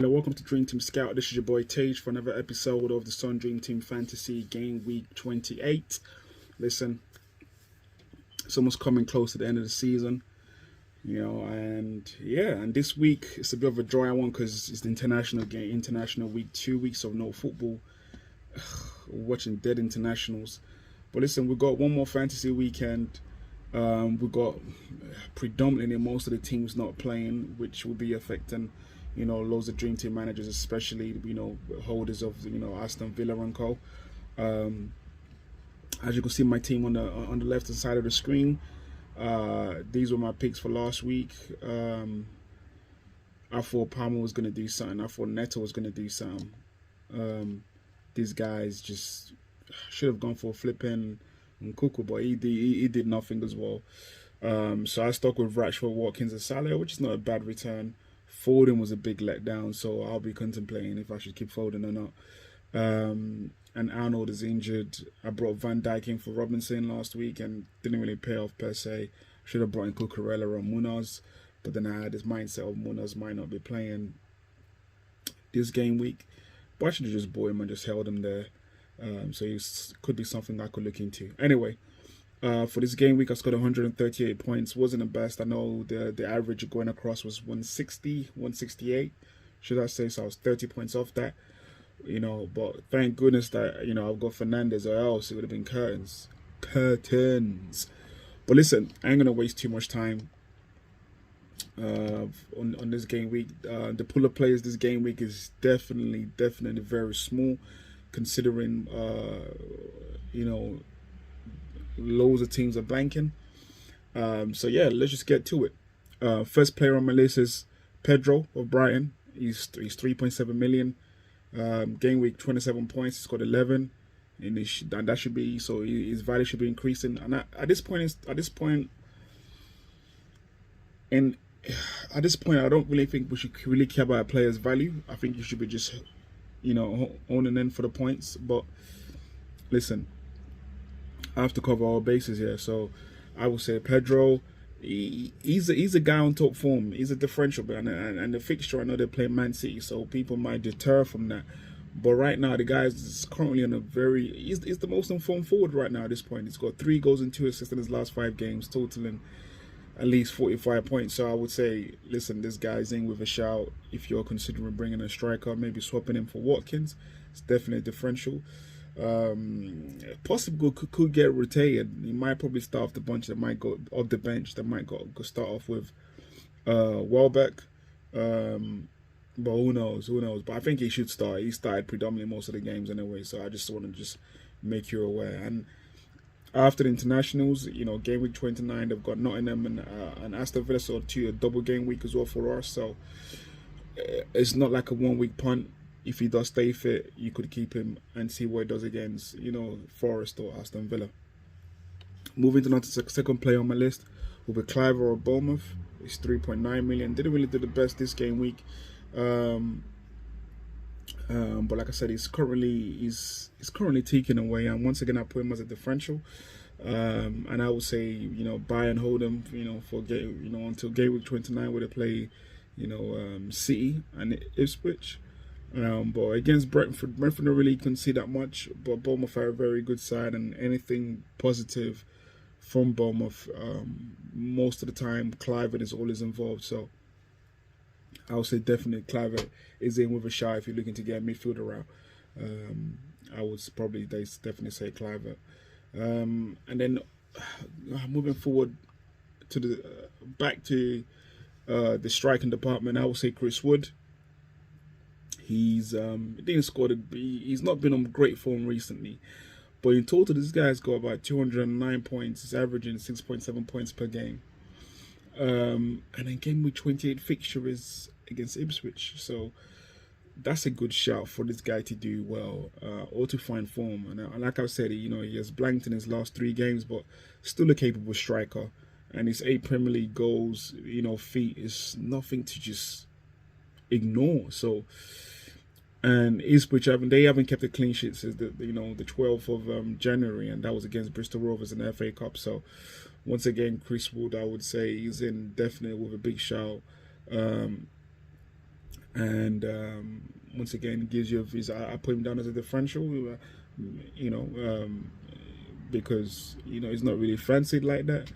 Hello, welcome to Dream Team Scout. This is your boy Tage for another episode of the Sun Dream Team Fantasy Game Week 28. Listen, it's almost coming close to the end of the season, and this week it's a bit of a dry one because it's the international week, 2 weeks of no football. Watching dead internationals. But listen, we've got one more fantasy weekend. We've got predominantly most of the teams not playing, which will be affecting loads of Dream Team managers, especially holders of Aston Villa and co. As you can see, my team on the left hand side of the screen. These were my picks for last week. I thought Palmer was going to do something. I thought Neto was going to do something. These guys just should have gone for flipping Nkuku, but he did nothing as well. So I stuck with Rashford, Watkins, and Salah, which is not a bad return. Foden was a big letdown, so I'll be contemplating if I should keep Foden or not. And Arnold is injured. I brought Van Dijk in for Robinson last week and didn't really pay off per se. Should have brought in Cucurella or Munoz, but then I had this mindset of Munoz might not be playing this game week. But I should have just bought him and just held him there. So it could be something I could look into. Anyway, for this game week, I scored 138 points. Wasn't the best. I know the average going across was 160, 168, should I say. So I was 30 points off that. But thank goodness that, I've got Fernandes, or else it would have been curtains. But listen, I ain't going to waste too much time on this game week. The pool of players this game week is definitely very small, considering, loads of teams are blanking. So yeah, let's just get to it. First player on my list is Pedro of Brighton. He's 3.7 million. Game week 27 points. He's got 11, and that should be so. His value should be increasing. And at this point, I don't really think we should really care about a player's value. I think you should be just owning in for the points. But listen, I have to cover all bases here, so I will say Pedro. He's a guy on top form. He's a differential, and the fixture, I know they're playing Man City, so people might deter from that. But right now, the guy is currently on he's the most informed forward right now at this point. He's got 3 goals and 2 assists in his last 5 games, totaling at least 45 points. So I would say, listen, this guy's in with a shout. If you're considering bringing a striker, maybe swapping him for Watkins, it's definitely a differential. Possibly could get retired. He might probably start off the bunch that might go off the bench. That might go start off with Welbeck. But who knows? But I think he should start. He started predominantly most of the games anyway. So I just want to make you aware. And after the internationals, game week 29, they've got Nottingham and Aston Villa, so a double game week as well for us. So it's not like a 1 week punt. If he does stay fit, you could keep him and see what he does against, Forest or Aston Villa. Moving to the second player on my list will be Kluivert of Bournemouth. It's 3.9 million. Didn't really do the best this game week. But like I said, he's currently taken away, and once again I put him as a differential. And I would say, buy and hold him, until game week 29 where they play, City and Ipswich. But against Brentford don't really concede that much. But Bournemouth are a very good side, and anything positive from Bournemouth, most of the time, Kluivert is always involved. So I would say definitely Kluivert is in with a shot if you're looking to get a midfielder out. I would definitely say Kluivert. And then moving forward to back to the striking department, I would say Chris Wood. He's he's not been on great form recently, but in total this guy's got about 209 points. He's averaging 6.7 points per game. And then game week 28 fixture is against Ipswich, so that's a good shout for this guy to do well or to find form. And like I said, he has blanked in his last 3 games, but still a capable striker. And his 8 Premier League goals, feat is nothing to just ignore. So. And Ipswich they haven't kept a clean sheet since the 12th of January, and that was against Bristol Rovers in the FA Cup. So once again, Chris Wood, I would say he's in definitely with a big shout. and once again, it gives you a visa. I put him down as a differential, because he's not really fancied like that.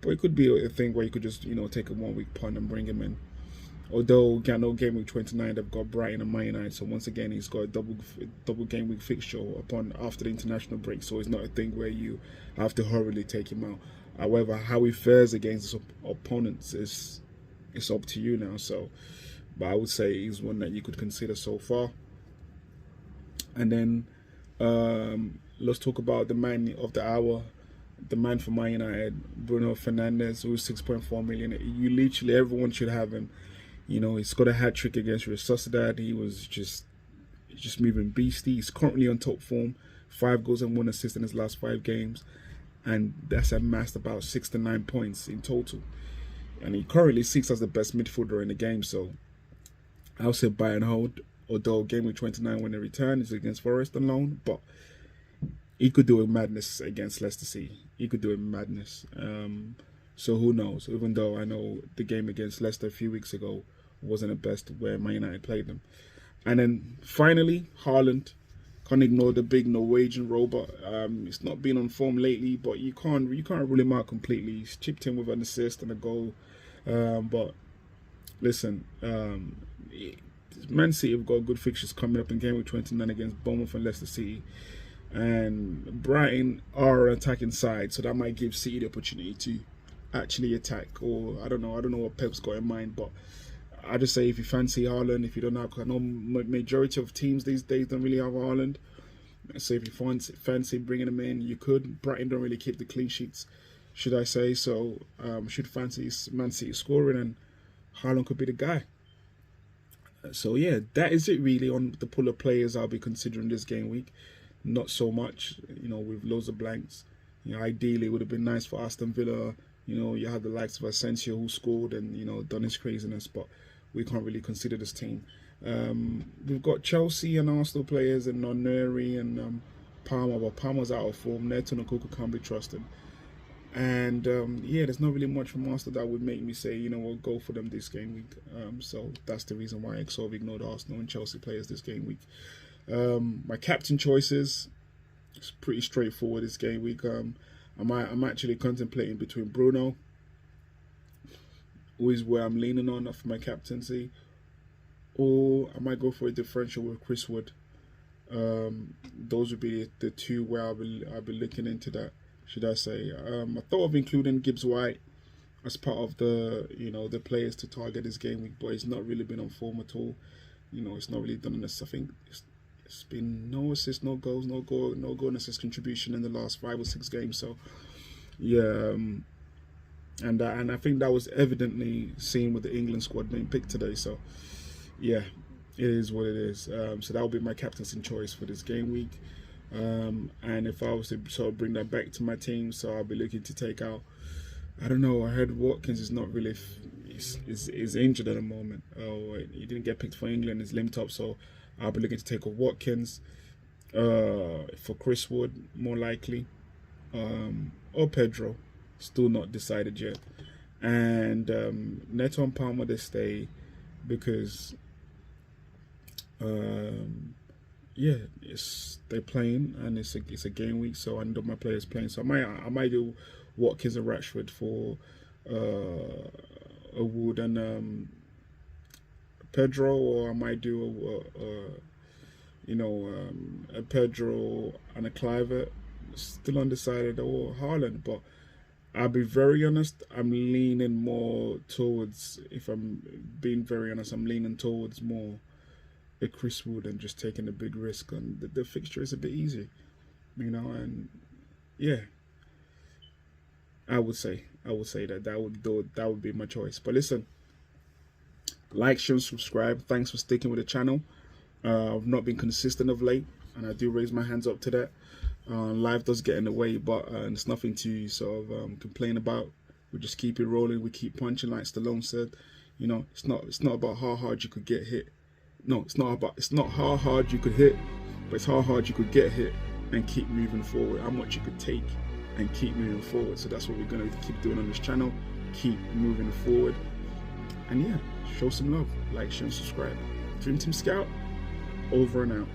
But it could be a thing where you could just take a 1 week punt and bring him in. Although no game week 29, they've got Brighton and Man United, so once again he's got a double game week fixture after the international break. So it's not a thing where you have to hurriedly take him out. However, how he fares against his opponents is up to you now. So, but I would say he's one that you could consider so far. And then let's talk about the man of the hour, the man for Man United, Bruno Fernandes, who's 6.4 million. You literally, everyone should have him. He's got a hat trick against Real Sociedad. He was just moving beastie. He's currently on top form, 5 goals and 1 assist in his last 5 games, and that's amassed about 6 to 9 points in total. And he currently sits as the best midfielder in the game. So I'll say buy and hold. Although game week 29 when they return is against Forest on loan, but he could do a madness against Leicester City. He could do a madness. So who knows? Even though I know the game against Leicester a few weeks ago wasn't the best where Man United played them. And then finally, Haaland. Can't ignore the big Norwegian robot. It's not been on form lately, but you can't rule him out completely. He's chipped in with an assist and a goal. But listen, Man City have got good fixtures coming up in game week 29 against Bournemouth and Leicester City. And Brighton are an attacking side, so that might give City the opportunity to actually attack. Or I don't know what Pep's got in mind, but I just say if you fancy Haaland, if you don't have, I know majority of teams these days don't really have Haaland. So if you fancy bringing him in, you could. Brighton don't really keep the clean sheets, should I say? So should fancy Man City scoring, and Haaland could be the guy. So yeah, that is it really on the pool of players I'll be considering this game week. Not so much, with loads of blanks. Ideally it would have been nice for Aston Villa. You had the likes of Asensio who scored and done his craziness, but we can't really consider this team. We've got Chelsea and Arsenal players and Noneri and Palmer, but Palmer's out of form. Neto and Kuku can't be trusted. And yeah, there's not really much from Arsenal that would make me say, we'll go for them this game week. So that's the reason why I sort of ignored Arsenal and Chelsea players this game week. My captain choices, it's pretty straightforward this game week. I'm actually contemplating between Bruno, who is where I'm leaning on for my captaincy, or I might go for a differential with Chris Wood. Those would be the two where I'll be looking into that, should I say. I thought of including Gibbs White as part of the the players to target this game week, but he's not really been on form at all. It's not really done enough. I think it's been no assists, no goals, no goal and assist contribution in the last 5 or 6 games. So yeah, and I think that was evidently seen with the England squad being picked today. So yeah, it is what it is. So that will be my captaincy choice for this game week. And if I was to sort of bring that back to my team, so I'll be looking to take out, I don't know, I heard Watkins is not really is injured at the moment. He didn't get picked for England, he's limped up, so I'll be looking to take off Watkins for Chris Wood, more likely, or Pedro, still not decided yet. And Neto and Palmer, they stay because yeah, they're playing and it's a game week, so I know my players playing. So I might do Watkins and Rashford for a Wood and Pedro, or I might do a Pedro and a Kluivert, still undecided, or Haaland. But I'll be very honest, I'm leaning more towards, if I'm being very honest, I'm leaning towards more a Chris Wood and just taking a big risk, and the fixture is a bit easy, and yeah, I would say that would be my choice. But listen, like, share, and subscribe. Thanks for sticking with the channel. I've not been consistent of late, and I do raise my hands up to that. Life does get in the way, but it's nothing to sort of complain about. We just keep it rolling. We keep punching, like Stallone said. It's not about how hard you could get hit. No, it's not how hard you could hit, but it's how hard you could get hit and keep moving forward. How much you could take and keep moving forward. So that's what we're gonna keep doing on this channel. Keep moving forward, and yeah, show some love. Like, share, and subscribe. Dream Team Scout, over and out.